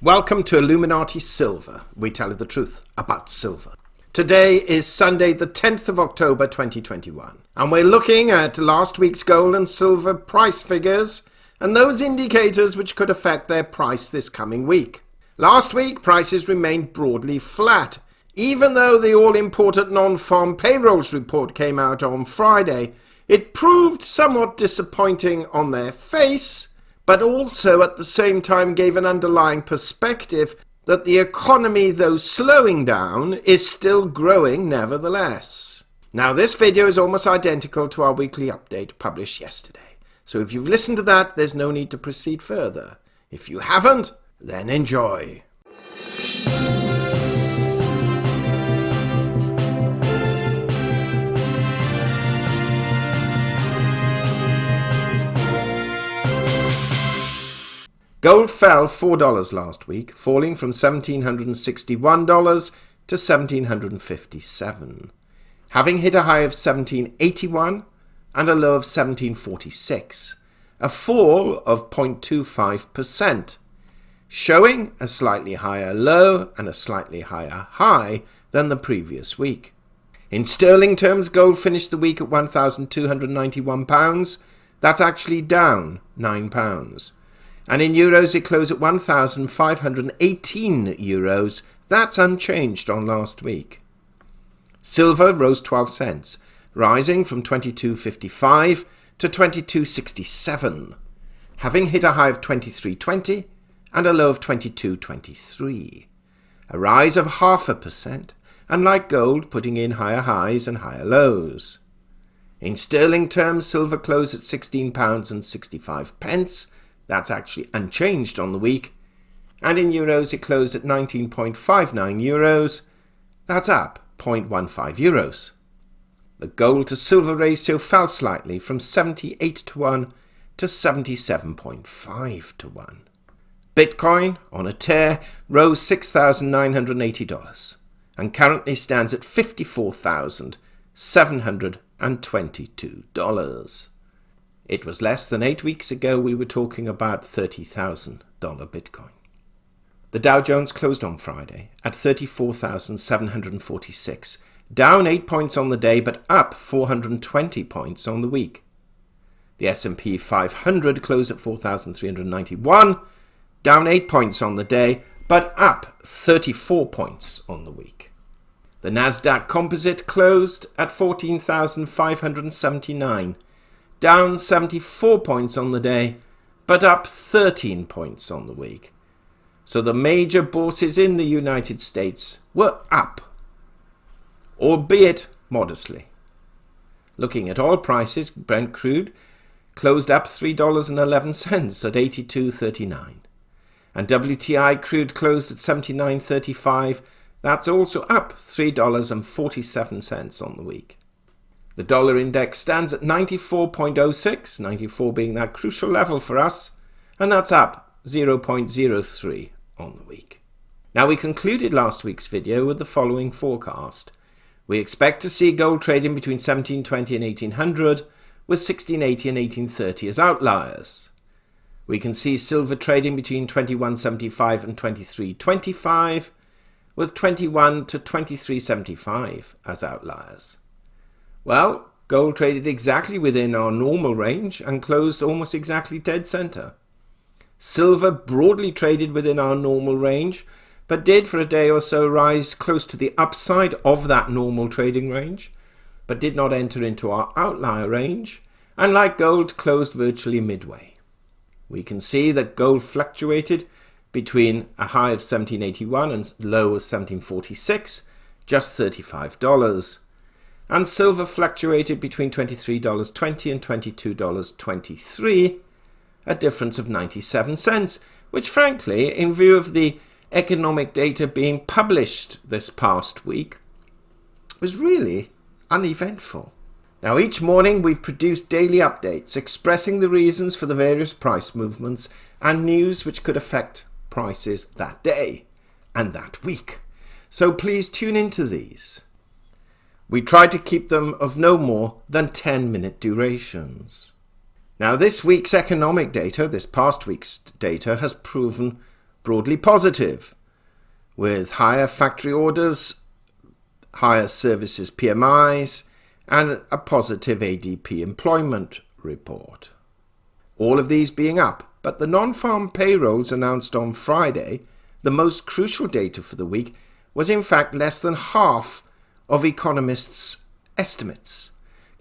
Welcome to Illuminati Silver. We tell you the truth about silver. Today is Sunday the 10th of October 2021 and we're looking at last week's gold and silver price figures and those indicators which could affect their price this coming week. Last week prices remained broadly flat. Even though the all-important Nonfarm Payrolls report came out on Friday, it proved somewhat disappointing on their face, but also at the same time gave an underlying perspective that the economy, though slowing down, is still growing nevertheless. Now this video is almost identical to our weekly update published yesterday, so if you've listened to that, there's no need to proceed further. If you haven't, then enjoy. Gold fell $4 last week, falling from $1,761 to $1,757, having hit a high of $1,781 and a low of $1,746, a fall of 0.25%, showing a slightly higher low and a slightly higher high than the previous week. In sterling terms, gold finished the week at £1,291. That's actually down £9. And in euros, it closed at 1,518 euros. That's unchanged on last week. Silver rose 12 cents, rising from 22.55 to 22.67, having hit a high of 23.20 and a low of 22.23, a rise of 0.5%, and like gold, putting in higher highs and higher lows. In sterling terms, silver closed at £16.65. That's actually unchanged on the week. And in euros, it closed at 19.59 euros. That's up 0.15 euros. The gold to silver ratio fell slightly from 78 to 1 to 77.5 to 1. Bitcoin, on a tear, rose $6,980 and currently stands at $54,722. It was less than 8 weeks ago we were talking about $30,000 Bitcoin. The Dow Jones closed on Friday at 34,746, down 8 points on the day but up 420 points on the week. The S&P 500 closed at 4,391, down 8 points on the day but up 34 points on the week. The Nasdaq Composite closed at 14,579, down 74 points on the day, but up 13 points on the week. So the major bourses in the United States were up, albeit modestly. Looking at oil prices, Brent crude closed up $3.11 at 82.39. And WTI crude closed at 79.35. That's also up $3.47 on the week. The dollar index stands at 94.06, 94 being that crucial level for us, and that's up 0.03 on the week. Now we concluded last week's video with the following forecast. We expect to see gold trading between 1720 and 1800, with 1680 and 1830 as outliers. We can see silver trading between 2175 and 2325, with 21 to 2375 as outliers. Well, gold traded exactly within our normal range and closed almost exactly dead center. Silver broadly traded within our normal range, but did for a day or so rise close to the upside of that normal trading range, but did not enter into our outlier range, and like gold, closed virtually midway. We can see that gold fluctuated between a high of 1781 and low of 1746, just $35. And silver fluctuated between $23.20 and $22.23, a difference of 97 cents, which frankly, in view of the economic data being published this past week, was really uneventful. Now each morning we've produced daily updates expressing the reasons for the various price movements and news which could affect prices that day and that week. So please tune into these. We try to keep them of no more than 10-minute durations. Now this week's economic data, this past week's data, has proven broadly positive, with higher factory orders, higher services PMIs, and a positive ADP employment report. All of these being up, but the non-farm payrolls announced on Friday, the most crucial data for the week, was in fact less than half of economists' estimates,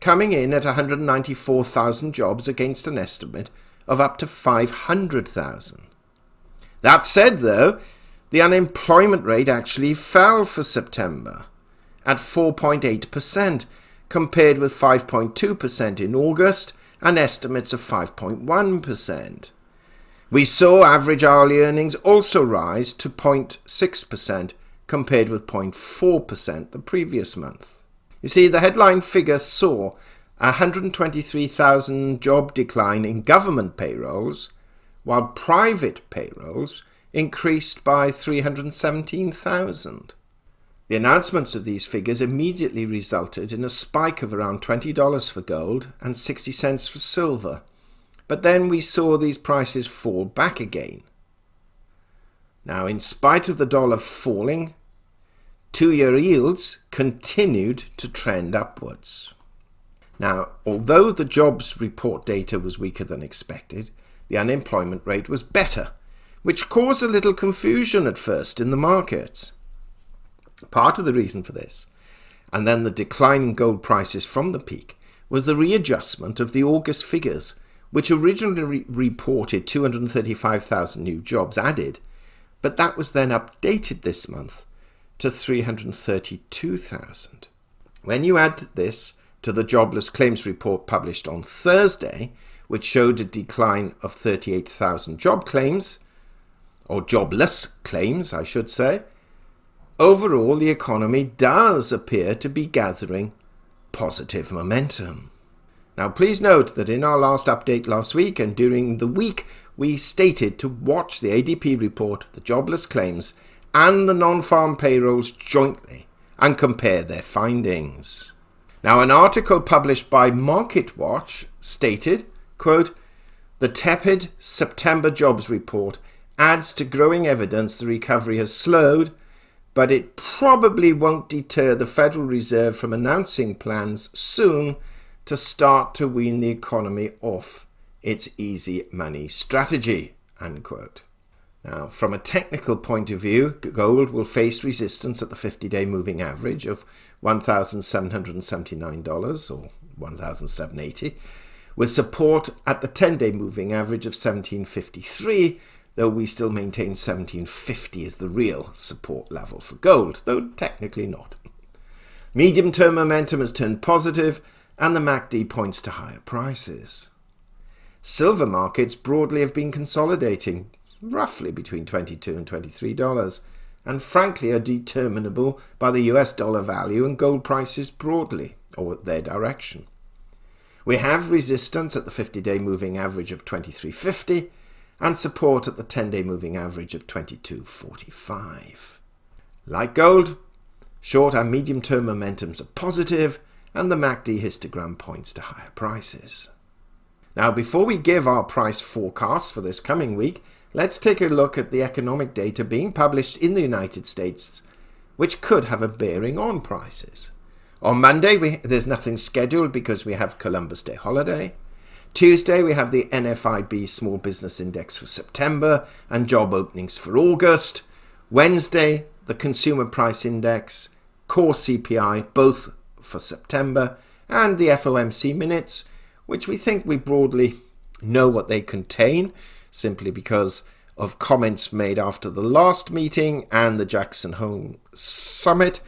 coming in at 194,000 jobs against an estimate of up to 500,000. That said, though, the unemployment rate actually fell for September at 4.8%, compared with 5.2% in August and estimates of 5.1%. We saw average hourly earnings also rise to 0.6%, compared with 0.4% the previous month. You see, the headline figure saw a 123,000 job decline in government payrolls, while private payrolls increased by 317,000. The announcements of these figures immediately resulted in a spike of around $20 for gold and 60 cents for silver, but then we saw these prices fall back again. Now, in spite of the dollar falling, two-year yields continued to trend upwards. Now, although the jobs report data was weaker than expected, the unemployment rate was better, which caused a little confusion at first in the markets. Part of the reason for this, and then the decline in gold prices from the peak, was the readjustment of the August figures, which originally reported 235,000 new jobs added, but that was then updated this month to 332,000. When you add this to the jobless claims report published on Thursday, which showed a decline of 38,000 job claims, or jobless claims, I should say, overall, the economy does appear to be gathering positive momentum. Now, please note that in our last update last week and during the week, we stated to watch the ADP report, the jobless claims, and the non-farm payrolls jointly and compare their findings. Now, an article published by MarketWatch stated, quote, "The tepid September jobs report adds to growing evidence the recovery has slowed, but it probably won't deter the Federal Reserve from announcing plans soon to start to wean the economy off its easy money strategy," unquote. Now, from a technical point of view, gold will face resistance at the 50-day moving average of $1,779 or $1,780, with support at the 10-day moving average of $1,753, though we still maintain $1,750 as the real support level for gold, though technically not. Medium-term momentum has turned positive, and the MACD points to higher prices. Silver markets broadly have been consolidating, roughly between $22 and $23, and frankly are determinable by the US dollar value and gold prices broadly, or their direction. We have resistance at the 50-day moving average of $23.50, and support at the 10-day moving average of $22.45. Like gold, short and medium-term momentums are positive, and the MACD histogram points to higher prices. Now, before we give our price forecast for this coming week, let's take a look at the economic data being published in the United States, which could have a bearing on prices. On Monday, there's nothing scheduled because we have Columbus Day holiday. Tuesday, we have the NFIB Small Business Index for September and job openings for August. Wednesday, the Consumer Price Index, Core CPI, both for September, and the FOMC minutes, which we think we broadly know what they contain, simply because of comments made after the last meeting and the Jackson Hole Summit,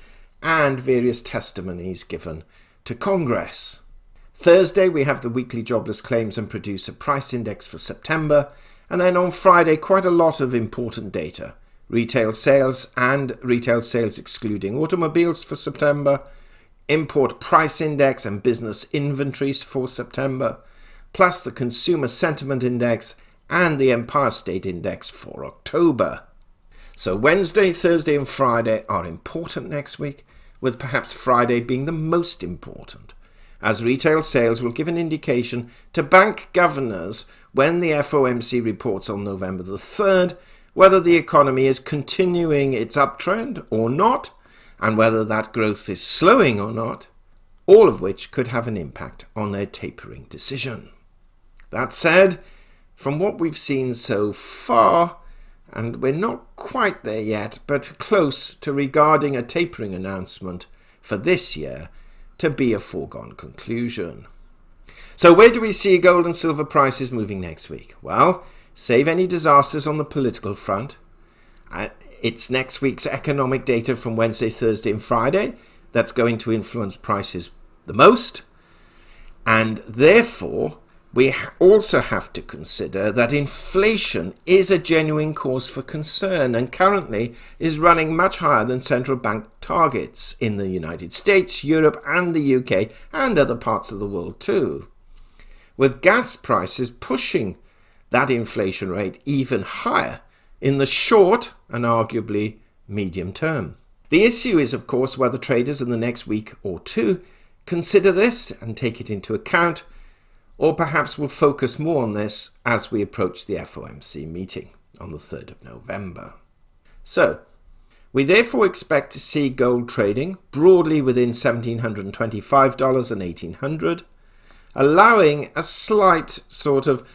and various testimonies given to Congress. Thursday, we have the weekly jobless claims and producer price index for September, and then on Friday, quite a lot of important data. Retail sales and retail sales excluding automobiles for September, import price index and business inventories for September, plus the consumer sentiment index and the Empire State Index for October. So Wednesday, Thursday and Friday are important next week, with perhaps Friday being the most important, as retail sales will give an indication to bank governors when the FOMC reports on November the 3rd, whether the economy is continuing its uptrend or not, and whether that growth is slowing or not, all of which could have an impact on their tapering decision. That said, from what we've seen so far, and we're not quite there yet, but close to regarding a tapering announcement for this year to be a foregone conclusion. So where do we see gold and silver prices moving next week? Well, save any disasters on the political front. It's next week's economic data from Wednesday, Thursday and Friday that's going to influence prices the most. And therefore, we also have to consider that inflation is a genuine cause for concern and currently is running much higher than central bank targets in the United States, Europe and the UK and other parts of the world too, with gas prices pushing that inflation rate even higher in the short and arguably medium term. The issue is, of course, whether traders in the next week or two consider this and take it into account, or perhaps will focus more on this as we approach the FOMC meeting on the 3rd of November. So, we therefore expect to see gold trading broadly within $1,725 and $1,800, allowing a slight sort of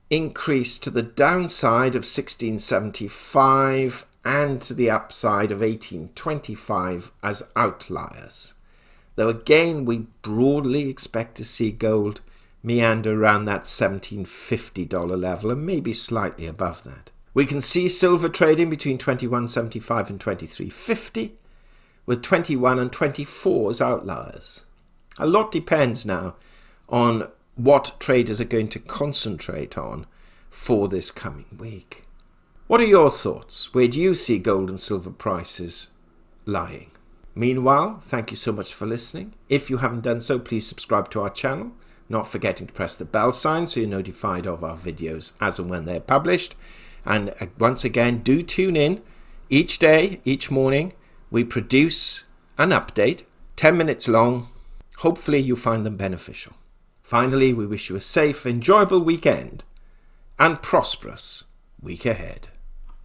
increase to the downside of $1,675 and to the upside of $1,825 as outliers. Though again, we broadly expect to see gold meander around that $1,750 level and maybe slightly above that. We can see silver trading between $21.75 and $23.50, with 21 and 24 as outliers. A lot depends now on what traders are going to concentrate on for this coming week. What are your thoughts? Where do you see gold and silver prices lying? Meanwhile, thank you so much for listening. If you haven't done so, please subscribe to our channel, not forgetting to press the bell sign so you're notified of our videos as and when they're published. And once again, do tune in each day, each morning. We produce an update, 10 minutes long. Hopefully you find them beneficial. Finally, we wish you a safe, enjoyable weekend and prosperous week ahead.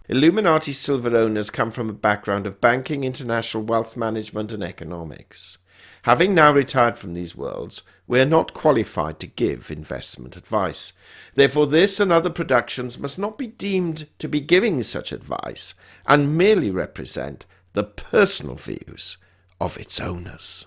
Illuminati silver owners come from a background of banking, international wealth management and economics. Having now retired from these worlds, we are not qualified to give investment advice. Therefore, this and other productions must not be deemed to be giving such advice and merely represent the personal views of its owners.